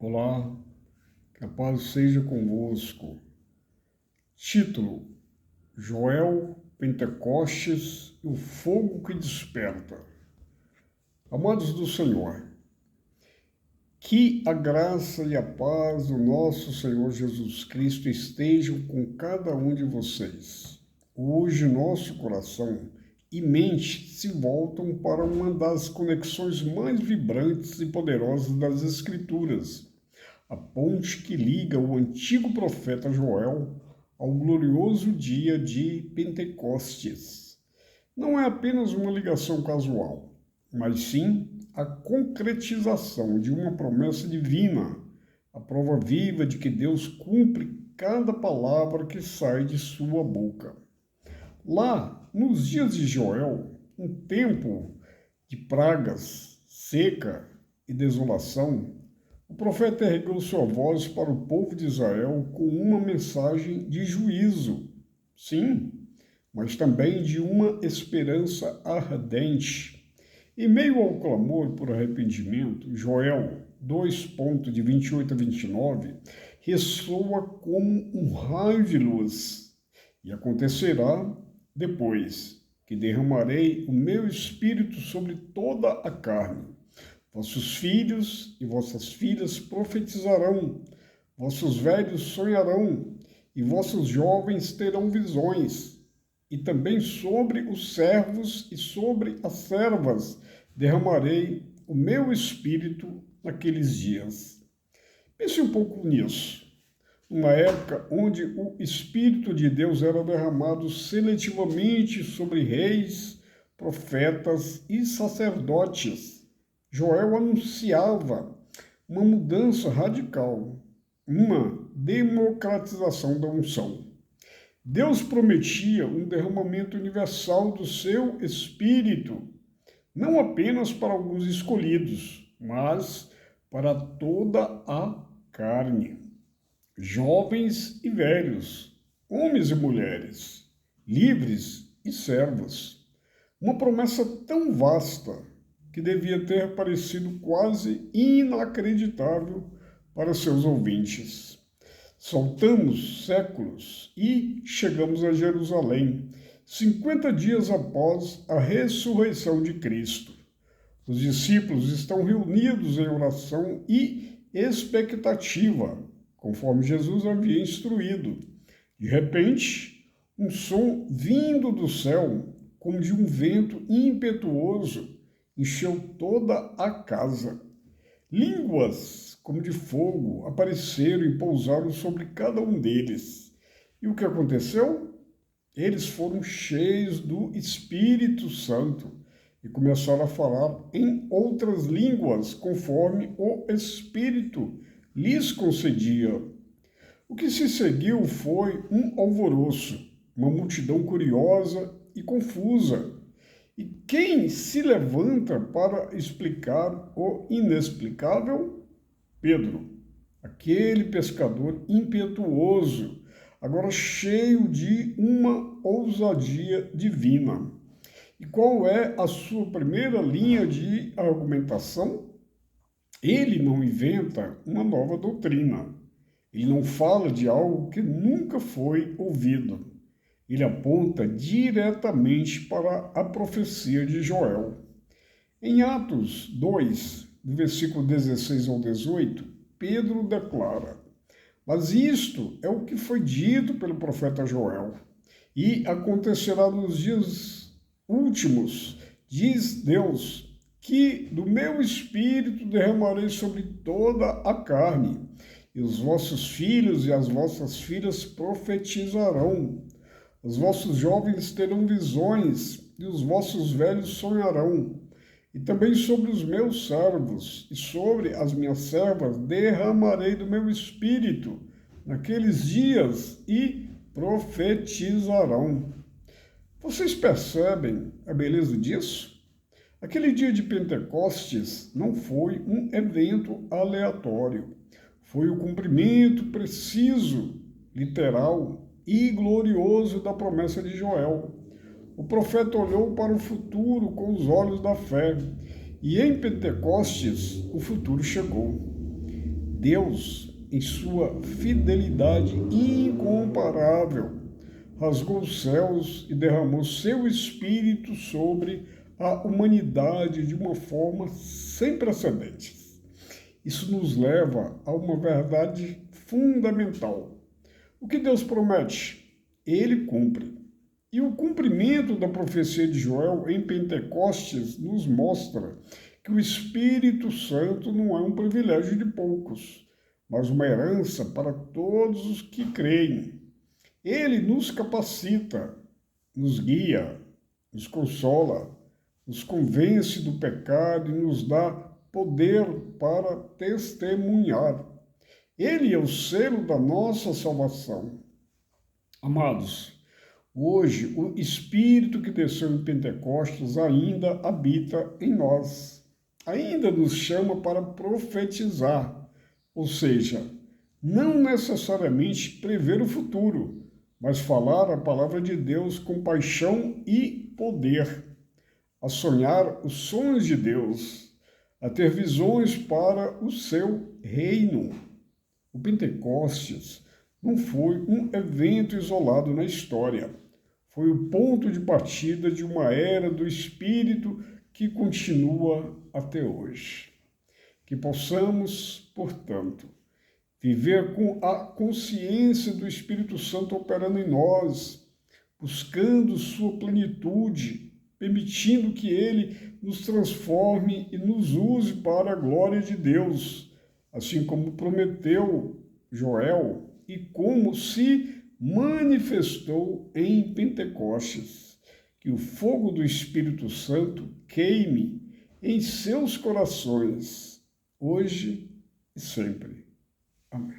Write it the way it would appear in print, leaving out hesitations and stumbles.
Olá, que a paz seja convosco. Título: Joel, Pentecostes e o fogo que desperta. Amados do Senhor, que a graça e a paz do nosso Senhor Jesus Cristo estejam com cada um de vocês. Hoje nosso coração e mente se voltam para uma das conexões mais vibrantes e poderosas das Escrituras, a ponte que liga o antigo profeta Joel ao glorioso dia de Pentecostes. Não é apenas uma ligação casual, mas sim a concretização de uma promessa divina, a prova viva de que Deus cumpre cada palavra que sai de sua boca. Lá, nos dias de Joel, um tempo de pragas, seca e desolação, o profeta ergueu sua voz para o povo de Israel com uma mensagem de juízo, sim, mas também de uma esperança ardente. Em meio ao clamor por arrependimento, Joel 2:28 a 29 ressoa como um raio de luz. E acontecerá depois que derramarei o meu espírito sobre toda a carne. Vossos filhos e vossas filhas profetizarão, vossos velhos sonharão, e vossos jovens terão visões. E também sobre os servos e sobre as servas derramarei o meu espírito naqueles dias. Pense um pouco nisso. Uma época onde o Espírito de Deus era derramado seletivamente sobre reis, profetas e sacerdotes. Joel anunciava uma mudança radical, uma democratização da unção. Deus prometia um derramamento universal do seu Espírito, não apenas para alguns escolhidos, mas para toda a carne. Jovens e velhos, homens e mulheres, livres e servos. Uma promessa tão vasta que devia ter parecido quase inacreditável para seus ouvintes. Saltamos séculos e chegamos a Jerusalém, 50 dias após a ressurreição de Cristo. Os discípulos estão reunidos em oração e expectativa, conforme Jesus havia instruído. De repente, um som vindo do céu, como de um vento impetuoso, encheu toda a casa. Línguas, como de fogo, apareceram e pousaram sobre cada um deles. E o que aconteceu? Eles foram cheios do Espírito Santo e começaram a falar em outras línguas, conforme o Espírito lhes concedia. O que se seguiu foi um alvoroço, uma multidão curiosa e confusa. E quem se levanta para explicar o inexplicável? Pedro, aquele pescador impetuoso, agora cheio de uma ousadia divina. E qual é a sua primeira linha de argumentação? Ele não inventa uma nova doutrina. Ele não fala de algo que nunca foi ouvido. Ele aponta diretamente para a profecia de Joel. Em Atos 2, do versículo 16 ao 18, Pedro declara: mas isto é o que foi dito pelo profeta Joel, e acontecerá nos dias últimos, diz Deus, que do meu espírito derramarei sobre toda a carne, e os vossos filhos e as vossas filhas profetizarão. Os vossos jovens terão visões, e os vossos velhos sonharão. E também sobre os meus servos e sobre as minhas servas derramarei do meu espírito naqueles dias e profetizarão. Vocês percebem a beleza disso? Aquele dia de Pentecostes não foi um evento aleatório. Foi o cumprimento preciso, literal e glorioso da promessa de Joel. O profeta olhou para o futuro com os olhos da fé, e em Pentecostes o futuro chegou. Deus, em sua fidelidade incomparável, rasgou os céus e derramou seu Espírito sobre a humanidade de uma forma sem precedentes. Isso nos leva a uma verdade fundamental. O que Deus promete, Ele cumpre. E o cumprimento da profecia de Joel em Pentecostes nos mostra que o Espírito Santo não é um privilégio de poucos, mas uma herança para todos os que creem. Ele nos capacita, nos guia, nos consola, nos convence do pecado e nos dá poder para testemunhar. Ele é o selo da nossa salvação. Amados, hoje o Espírito que desceu em Pentecostes ainda habita em nós. Ainda nos chama para profetizar, ou seja, não necessariamente prever o futuro, mas falar a palavra de Deus com paixão e poder, a sonhar os sonhos de Deus, a ter visões para o seu reino. O Pentecostes não foi um evento isolado na história. Foi o ponto de partida de uma era do Espírito que continua até hoje. Que possamos, portanto, viver com a consciência do Espírito Santo operando em nós, buscando sua plenitude, permitindo que ele nos transforme e nos use para a glória de Deus, assim como prometeu Joel e como se manifestou em Pentecostes. Que o fogo do Espírito Santo queime em seus corações, hoje e sempre. Amém.